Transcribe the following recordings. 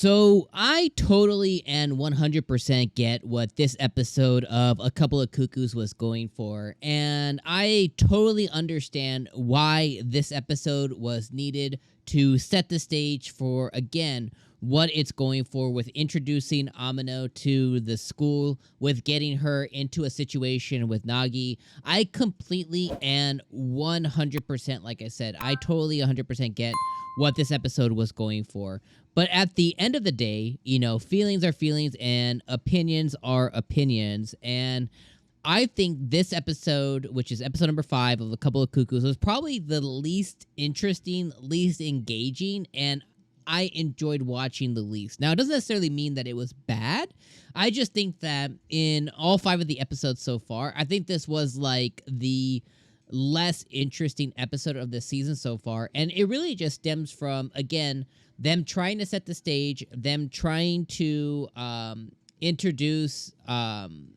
So I totally and 100% get what this episode of A Couple of Cuckoos was going for, and I totally understand why this episode was needed to set the stage for, again, what it's going for with introducing Amino to the school, with getting her into a situation with Nagi. I completely and 100%, like I said, I totally 100% get what this episode was going for. But at the end of the day, feelings are feelings and opinions are opinions. And I think this episode, which is episode number 5 of A Couple of Cuckoos, was probably the least interesting, least engaging, and I enjoyed watching the least. Now, it doesn't necessarily mean that it was bad. I just think that in all 5 of the episodes so far, I think this was like the less interesting episode of the season so far. And it really just stems from, again, them trying to set the stage, them trying to introduce Umino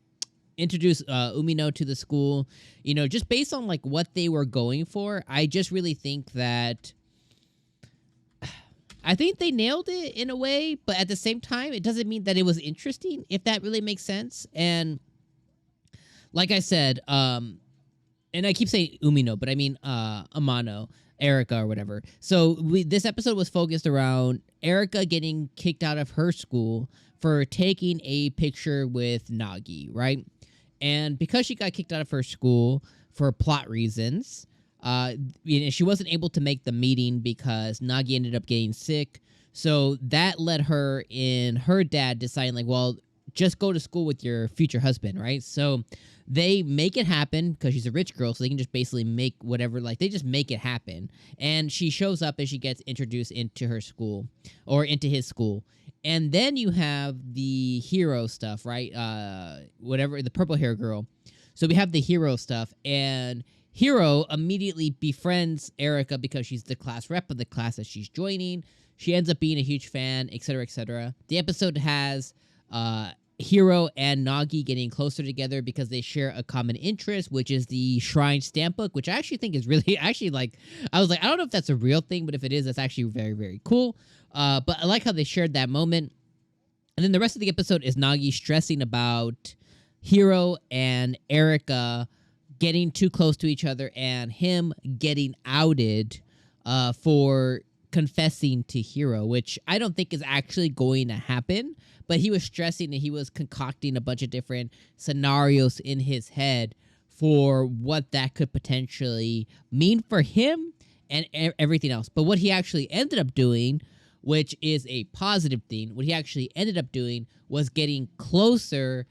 to the school, just based on like what they were going for. I just really think that I think they nailed it in a way, but at the same time, it doesn't mean that it was interesting, if that really makes sense. And like I said, and I keep saying Umino, but I mean Amano, Erika, or whatever. So this episode was focused around Erika getting kicked out of her school for taking a picture with Nagi, right? And because she got kicked out of her school for plot reasons, she wasn't able to make the meeting because Nagi ended up getting sick. So that led her and her dad deciding, like, well, just go to school with your future husband, right? So they make it happen because she's a rich girl, so they can just basically make whatever, like, they just make it happen. And she shows up and she gets introduced into her school, or into his school. And then you have the hero stuff, right? Whatever, the purple hair girl. So we have the hero stuff, and Hero immediately befriends Erika because she's the class rep of the class that she's joining. She ends up being a huge fan, etc., etc. The episode has Hero and Nagi getting closer together because they share a common interest, which is the Shrine stamp book, which I actually think is really, actually, like, I was like, I don't know if that's a real thing, but if it is, that's actually very, very cool. But I like how they shared that moment. And then the rest of the episode is Nagi stressing about Hero and Erika getting too close to each other and him getting outed for confessing to Hero, which I don't think is actually going to happen. But he was stressing and he was concocting a bunch of different scenarios in his head for what that could potentially mean for him and everything else. But what he actually ended up doing, which is a positive thing, what he actually ended up doing was getting closer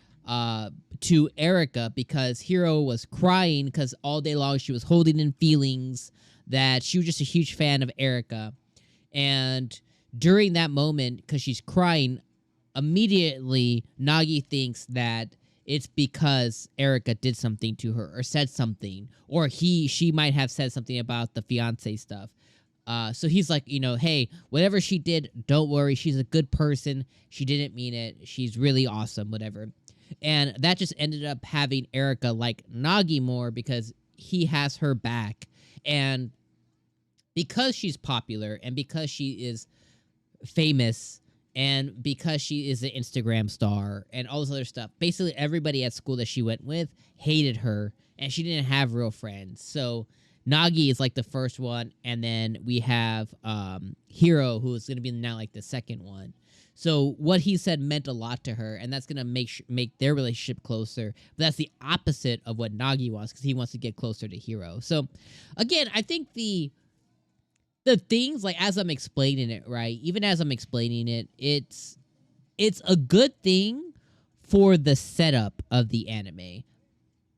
to Erika, because Hero was crying because all day long she was holding in feelings that she was just a huge fan of Erika. And during that moment, because she's crying, immediately Nagi thinks that it's because Erika did something to her or said something, or she might have said something about the fiance stuff. So he's like, hey, whatever she did, don't worry. She's a good person. She didn't mean it. She's really awesome, whatever. And that just ended up having Erika like Nagi more because he has her back. And because she's popular and because she is famous and because she is an Instagram star and all this other stuff, basically everybody at school that she went with hated her and she didn't have real friends. So Nagi is like the first one, and then we have Hero, who is going to be now like the second one. So what he said meant a lot to her, and that's going to make their relationship closer. But that's the opposite of what Nagi wants, because he wants to get closer to Hero. So again, I think the things, like, as I'm explaining it, right, even as I'm explaining it, it's a good thing for the setup of the anime.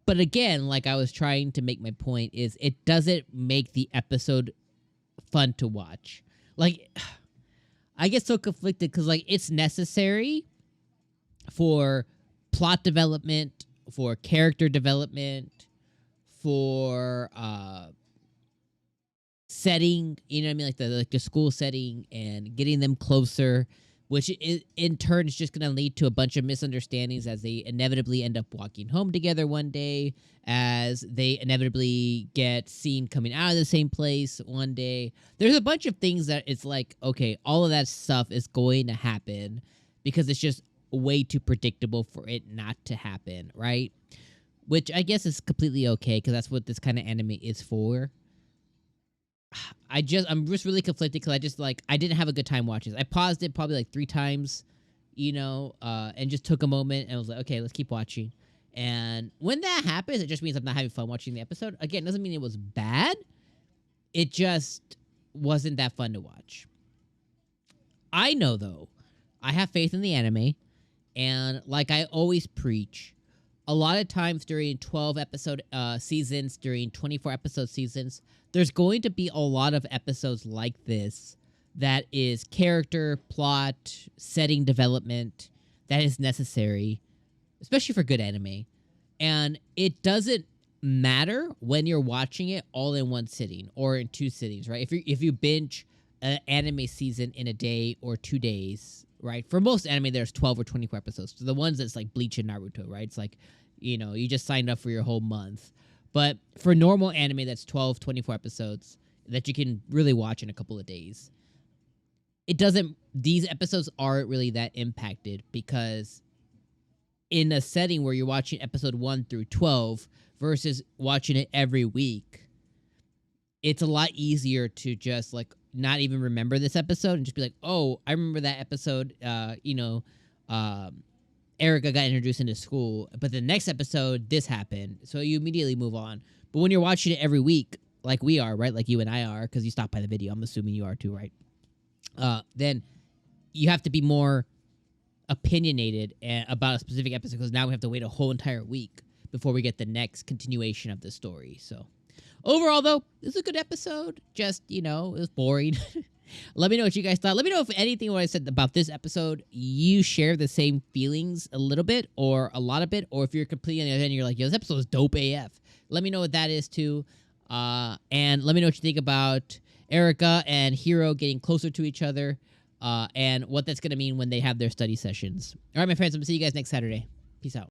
But again, like I was trying to make my point, is it doesn't make the episode fun to watch. Like, I get so conflicted because, like, it's necessary for plot development, for character development, for setting, like the school setting and getting them closer. which in turn is just going to lead to a bunch of misunderstandings as they inevitably end up walking home together one day, as they inevitably get seen coming out of the same place one day. There's a bunch of things that it's like, okay, all of that stuff is going to happen because it's just way too predictable for it not to happen, right? Which I guess is completely okay because that's what this kind of anime is for. I'm just really conflicted because I didn't have a good time watching this. I paused it probably like 3 times, and just took a moment and was like, okay, let's keep watching. And when that happens, it just means I'm not having fun watching the episode. Again, it doesn't mean it was bad. It just wasn't that fun to watch. I know, though, I have faith in the anime, and like I always preach, a lot of times during 12-episode seasons, during 24-episode seasons, there's going to be a lot of episodes like this that is character, plot, setting development that is necessary, especially for good anime. And it doesn't matter when you're watching it all in one sitting or in 2 sittings, right? If you binge an anime season in a day or 2 days, right? For most anime, there's 12 or 24 episodes. So the ones that's like Bleach and Naruto, right? It's like, you just signed up for your whole month. But for normal anime, that's 12, 24 episodes that you can really watch in a couple of days. These episodes aren't really that impacted because in a setting where you're watching episode 1 through 12 versus watching it every week, it's a lot easier to just like not even remember this episode and just be like, oh, I remember that episode, Erika got introduced into school, but the next episode, this happened. So you immediately move on. But when you're watching it every week, like we are, right? Like you and I are, because you stopped by the video. I'm assuming you are too, right? Then you have to be more opinionated about a specific episode because now we have to wait a whole entire week before we get the next continuation of the story. So overall, though, this is a good episode. Just, it was boring. Let me know what you guys thought. Let me know if anything what I said about this episode, you share the same feelings a little bit or a lot of it, or if you're completely on the other end and you're like, yo, this episode is dope AF. Let me know what that is too. And let me know what you think about Erika and Hiro getting closer to each other, and what that's going to mean when they have their study sessions. All right, my friends, I'm going to see you guys next Saturday. Peace out.